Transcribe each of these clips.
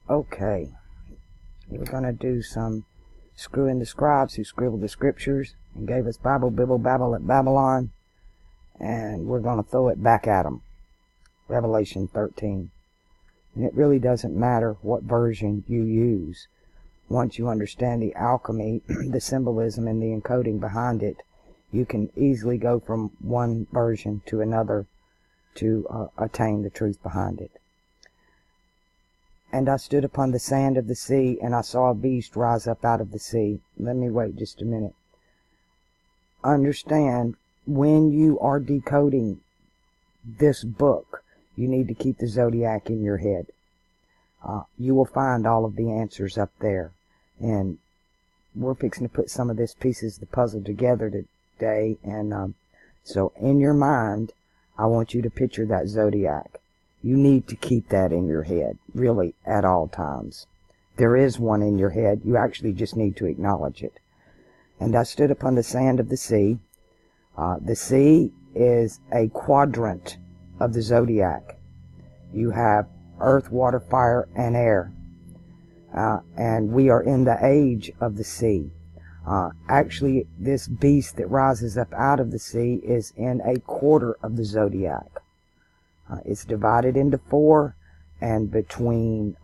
Okay, we're going to do some screwing the scribes who scribbled the scriptures and gave us Bible, Bibble, Babble at Babylon, and we're going to throw it back at them. Revelation 13. And it really doesn't matter what version you use. Once you understand the alchemy, the symbolism, and the encoding behind it, you can easily go from one version to another to attain the truth behind it. And I stood upon the sand of the sea, and I saw a beast rise up out of the sea. Let me wait just a minute. Understand, when you are decoding this book, you need to keep the zodiac in your head. You will find all of the answers up there. And we're fixing to put some of this pieces of the puzzle together today. And so in your mind, I want you to picture that zodiac. You need to keep that in your head, really, at all times. There is one in your head. You actually just need to acknowledge it. And I stood upon the sand of the sea. The sea is a quadrant of the zodiac. You have earth, water, fire, and air. And we are in the age of the sea. Actually, this beast that rises up out of the sea is in a quarter of the zodiac. It's divided into 4, and between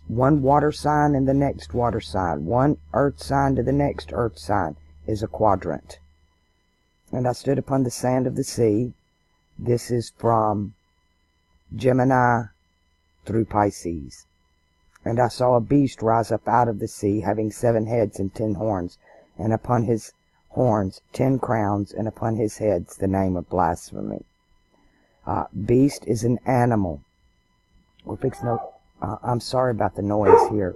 one water sign and the next water sign, one earth sign to the next earth sign, is a quadrant. And I stood upon the sand of the sea. This is from Gemini through Pisces. And I saw a beast rise up out of the sea, having 7 heads and 10 horns, and upon his horns 10 crowns, and upon his heads the name of blasphemy. Beast is an animal. We're fixing to... I'm sorry about the noise here.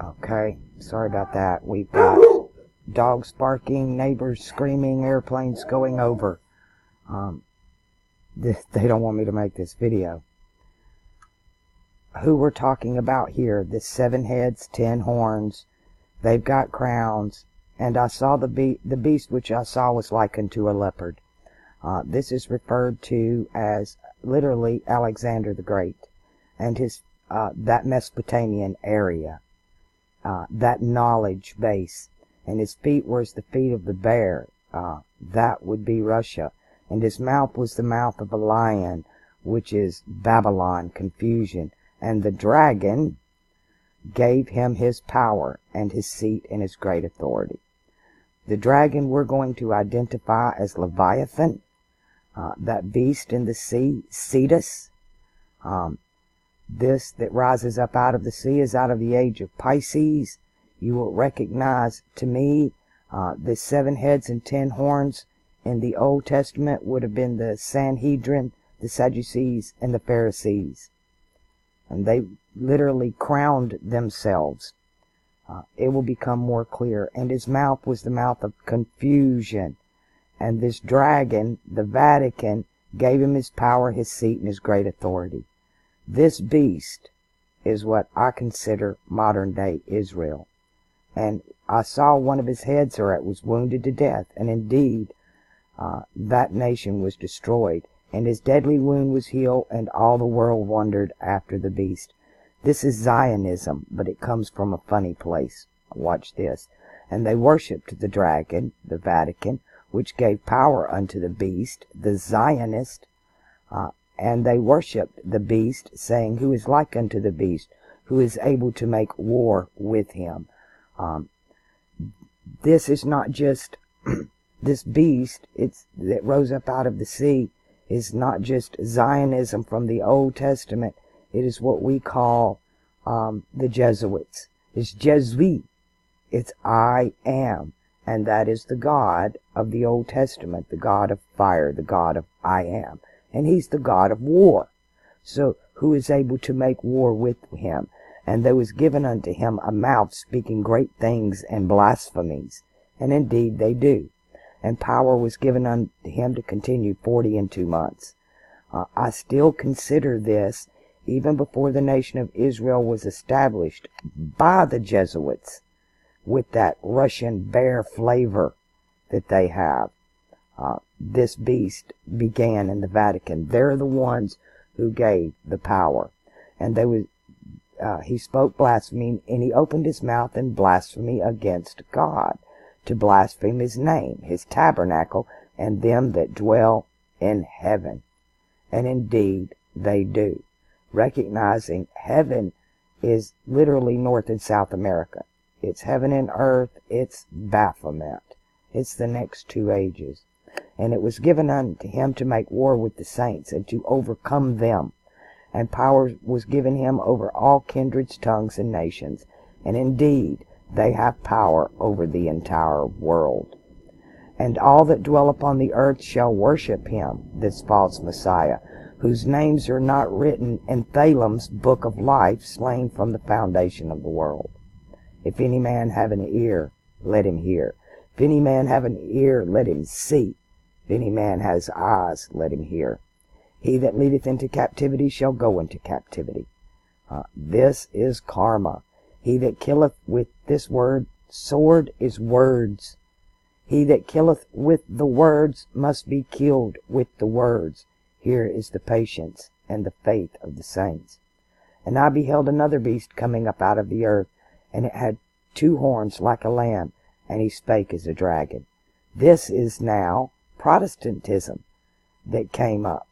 Okay, sorry about that. We've got dogs barking, neighbors screaming, airplanes going over. They don't want me to make this video. Who we're talking about here, the 7 heads, 10 horns, they've got crowns, and I saw the beast which I saw was like unto a leopard. This is referred to as literally Alexander the Great, and his that Mesopotamian area, that knowledge base, and his feet were as the feet of the bear. That would be Russia, and his mouth was the mouth of a lion, which is Babylon, confusion. And the dragon gave him his power and his seat and his great authority. The dragon we're going to identify as Leviathan, that beast in the sea, Cetus. This that rises up out of the sea is out of the age of Pisces. You will recognize, to me, the 7 heads and 10 horns in the Old Testament would have been the Sanhedrin, the Sadducees, and the Pharisees. And they literally crowned themselves. It will become more clear. And his mouth was the mouth of confusion. And this dragon, the Vatican, gave him his power, his seat, and his great authority. This beast is what I consider modern-day Israel. And I saw one of his heads, or it was wounded to death. And indeed, that nation was destroyed. And his deadly wound was healed, and all the world wondered after the beast. This is Zionism, but it comes from a funny place. Watch this. And they worshipped the dragon, the Vatican, which gave power unto the beast, the Zionist. And they worshipped the beast, saying, who is like unto the beast, who is able to make war with him. This is not just this beast that rose up out of the sea. Is not just Zionism from the Old Testament. It is what we call the Jesuits. It's Jesuit. It's I am. And that is the God of the Old Testament, the God of fire, the God of I am. And he's the God of war. So who is able to make war with him? And there was given unto him a mouth speaking great things and blasphemies. And indeed they do. And power was given unto him to continue 42 months. I still consider this, even before the nation of Israel was established by the Jesuits, with that Russian bear flavor that they have. This beast began in the Vatican. They're the ones who gave the power. And he spoke blasphemy, and he opened his mouth in blasphemy against God, to blaspheme his name, his tabernacle, and them that dwell in heaven. And indeed they do, recognizing heaven is literally North and South America. It's heaven and earth. It's Baphomet. It's the next two ages. And it was given unto him to make war with the saints and to overcome them. And power was given him over all kindreds, tongues, and nations. And indeed, they have power over the entire world. And all that dwell upon the earth shall worship him, this false Messiah, whose names are not written in Thalem's book of life, slain from the foundation of the world. If any man have an ear, let him hear. If any man have an ear, let him see. If any man has eyes, let him hear. He that leadeth into captivity shall go into captivity. This is karma. He that killeth with this word, sword is words. He that killeth with the words must be killed with the words. Here is the patience and the faith of the saints. And I beheld another beast coming up out of the earth, and it had 2 horns like a lamb, and he spake as a dragon. This is now Protestantism that came up.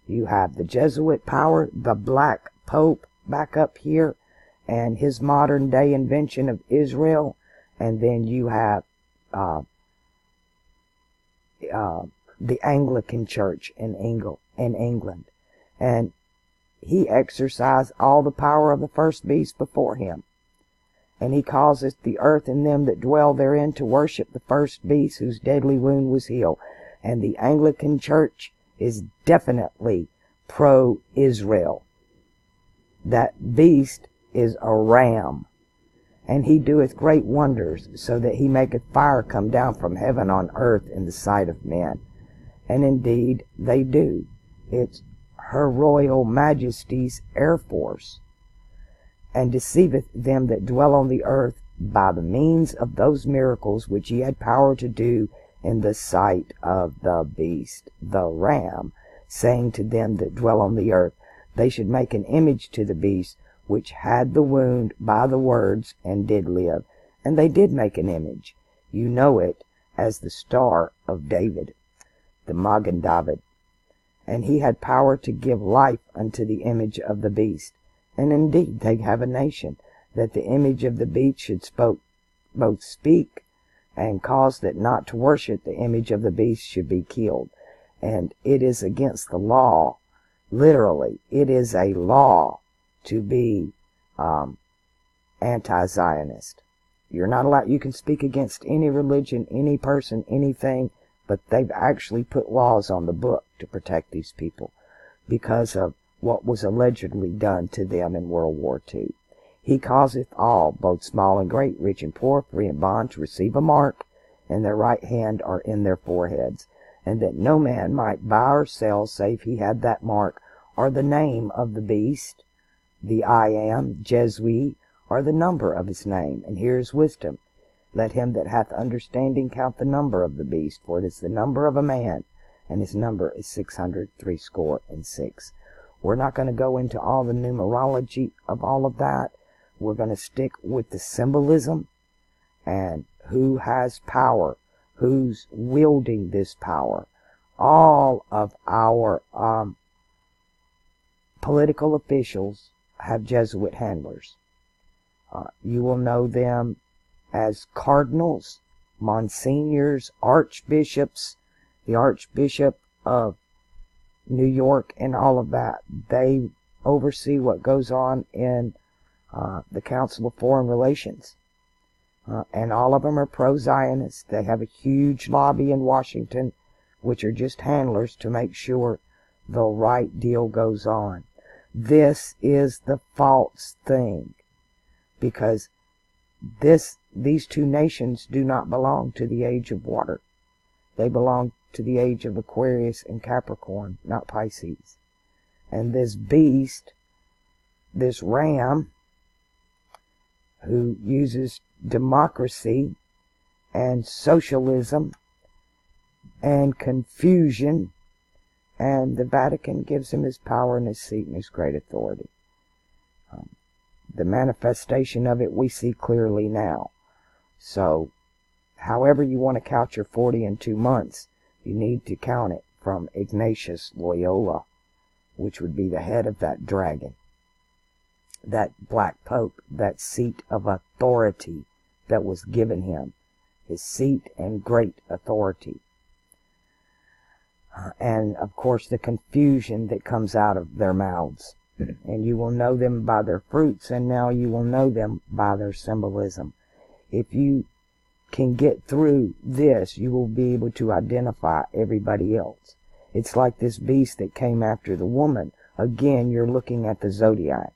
You have the Jesuit power, the Black Pope back up here, and his modern day invention of Israel, and then you have the Anglican Church in England. And he exercised all the power of the first beast before him. And he causeth the earth and them that dwell therein to worship the first beast, whose deadly wound was healed. And the Anglican Church is definitely pro-Israel. That beast is a ram. And he doeth great wonders, so that he maketh fire come down from heaven on earth in the sight of men. And indeed they do. It's Her Royal Majesty's Air Force. And deceiveth them that dwell on the earth by the means of those miracles which he had power to do in the sight of the beast, the ram, saying to them that dwell on the earth, they should make an image to the beast, which had the wound by the words, and did live. And they did make an image. You know it as the Star of David, the Magen David. And he had power to give life unto the image of the beast. And indeed they have a nation, that the image of the beast should both speak, and cause that not to worship the image of the beast should be killed. And it is against the law, literally, it is a law to be anti-Zionist. You're not allowed, you can speak against any religion, any person, anything, but they've actually put laws on the book to protect these people because of what was allegedly done to them in World War II. He causeth all, both small and great, rich and poor, free and bond, to receive a mark in their right hand or in their foreheads, and that no man might buy or sell save he had that mark, or the name of the beast, the I am, Jesui, or the number of his name. And here is wisdom. Let him that hath understanding count the number of the beast, for it is the number of a man, and his number is 666. We're not going to go into all the numerology of all of that. We're going to stick with the symbolism and who has power, who's wielding this power. All of our political officials have Jesuit handlers. You will know them as cardinals, monsignors, archbishops, the Archbishop of New York and all of that. They oversee what goes on in the Council of Foreign Relations. And all of them are pro-Zionist. They have a huge lobby in Washington, which are just handlers to make sure the right deal goes on. This is the false thing, because these two nations do not belong to the age of water. They belong to the age of Aquarius and Capricorn, not Pisces. And this beast, this ram, who uses democracy and socialism and confusion, and the Vatican gives him his power and his seat and his great authority. The manifestation of it we see clearly now. So, however you want to count your 40 and 2 months, you need to count it from Ignatius Loyola, which would be the head of that dragon, that black pope, that seat of authority that was given him, his seat and great authority. And of course the confusion that comes out of their mouths. And you will know them by their fruits, and now you will know them by their symbolism. If you can get through this, you will be able to identify everybody else. It's like this beast that came after the woman. Again, you're looking at the zodiac.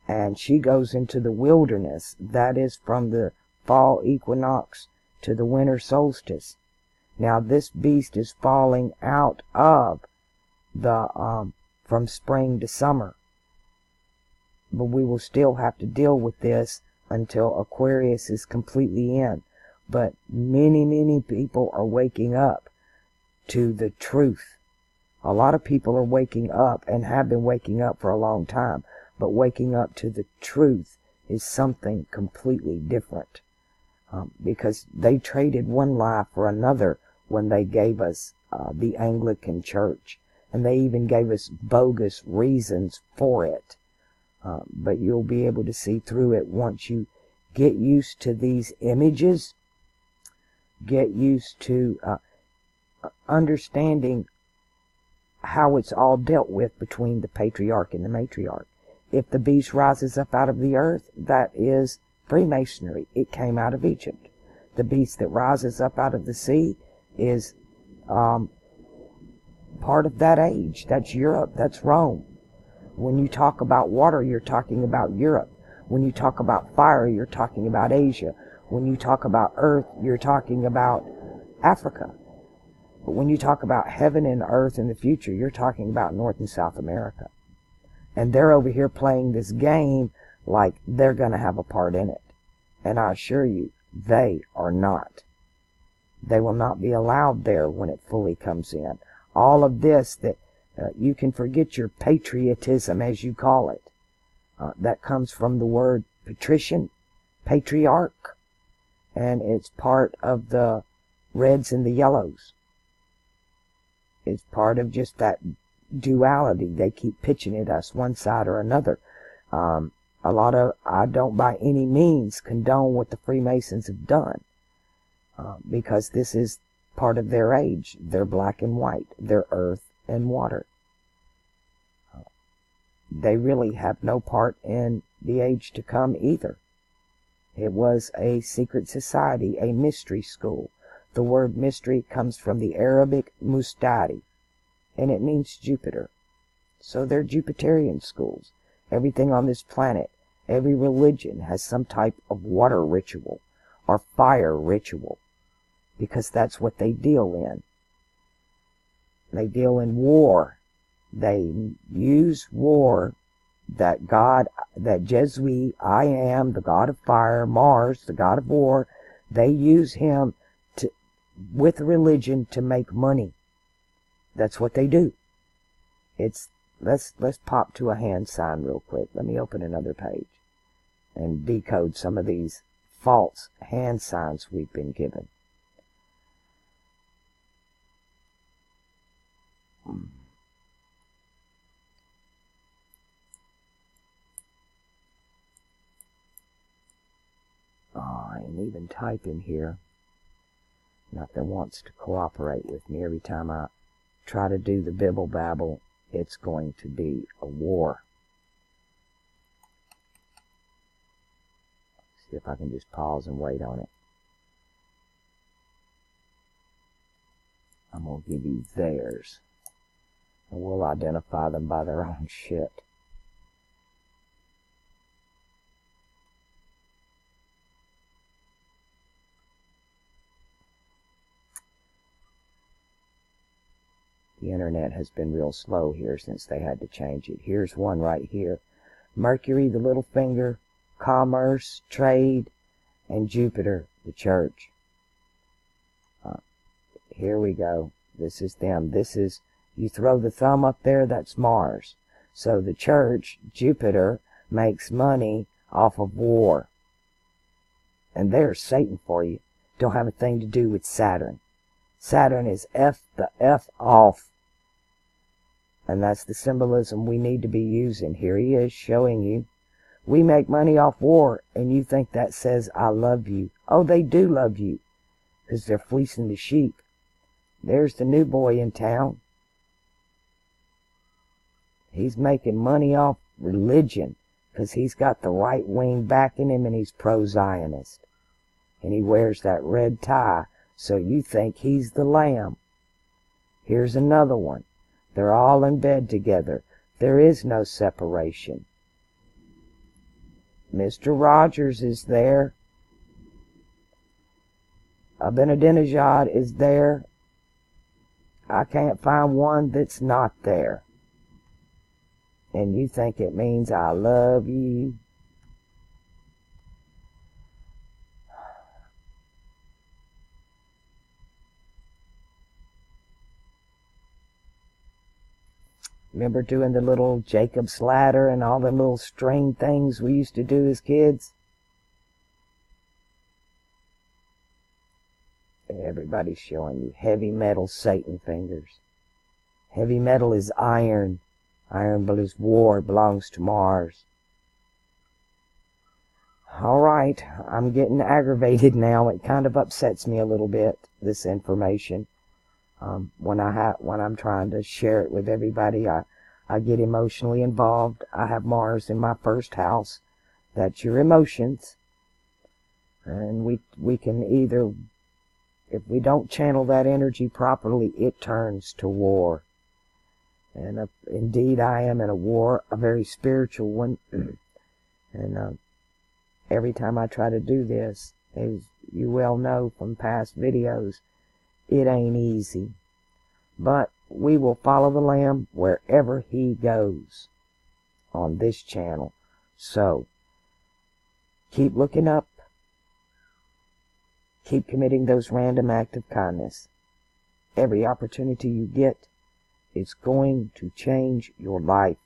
And she goes into the wilderness. That is from the fall equinox to the winter solstice. Now this beast is falling out of the from spring to summer. But we will still have to deal with this until Aquarius is completely in. But many people are waking up to the truth. A lot of people are waking up and have been waking up for a long time. But waking up to the truth is something completely different. Because they traded one lie for another when they gave us the Anglican Church. And they even gave us bogus reasons for it. But you'll be able to see through it once you get used to these images, get used to understanding how it's all dealt with between the patriarch and the matriarch. If the beast rises up out of the earth, that is Freemasonry. It came out of Egypt. The beast that rises up out of the sea is part of that age. That's Europe. That's Rome. When you talk about water, you're talking about Europe. When you talk about fire, you're talking about Asia. When you talk about earth, you're talking about Africa. But when you talk about heaven and earth in the future, you're talking about North and South America. And they're over here playing this game like they're going to have a part in it. And I assure you, they are not. They will not be allowed there when it fully comes in. All of this that you can forget your patriotism, as you call it. That comes from the word patrician, patriarch. And it's part of the reds and the yellows. It's part of just that duality. They keep pitching at us one side or another. I don't by any means condone what the Freemasons have done. Because this is part of their age. They're black and white. They're earth and water. They really have no part in the age to come either. It was a secret society, a mystery school. The word mystery comes from the Arabic mustadi, and it means Jupiter. So they're Jupiterian schools. Everything on this planet, every religion has some type of water ritual or fire ritual, because that's what they deal in. They deal in war. They use war, that God, that Jesui, I am, the god of fire, Mars, the god of war, they use him to, with religion, to make money. That's what they do. Let's pop to a hand sign real quick. Let me open another page and decode some of these false hand signs we've been given. I ain't even typing here. Nothing wants to cooperate with me. Every time I try to do the bibble babble, it's going to be a war. See if I can just pause and wait on it. I'm going to give you theirs. And we'll identify them by their own shit. The internet has been real slow here since they had to change it. Here's one right here. Mercury, the little finger, commerce, trade, and Jupiter, the church. Here we go. This is them. This is, you throw the thumb up there, that's Mars. So the church, Jupiter, makes money off of war. And there's Satan for you. Don't have a thing to do with Saturn. Saturn is F the F off. And that's the symbolism we need to be using. Here he is showing you. We make money off war, and you think that says I love you. Oh, they do love you, because they're fleecing the sheep. There's the new boy in town. He's making money off religion, because he's got the right wing backing him, and he's pro-Zionist. And he wears that red tie, so you think he's the lamb. Here's another one. They're all in bed together. There is no separation. Mr. Rogers is there. Ahmadinejad is there. I can't find one that's not there. And you think it means I love you? Remember doing the little Jacob's ladder and all the little string things we used to do as kids? Everybody's showing you heavy metal Satan fingers. Heavy metal is iron. Iron is war. It belongs to Mars. Alright, I'm getting aggravated now. It kind of upsets me a little bit, this information. When I'm trying to share it with everybody, I get emotionally involved. I have Mars in my first house. That's your emotions. And we can either, if we don't channel that energy properly, it turns to war. And indeed, I am in a war, a very spiritual one. And every time I try to do this, as you well know from past videos, it ain't easy. But we will follow the Lamb wherever he goes on this channel. So, keep looking up. Keep committing those random acts of kindness. Every opportunity you get, it's going to change your life.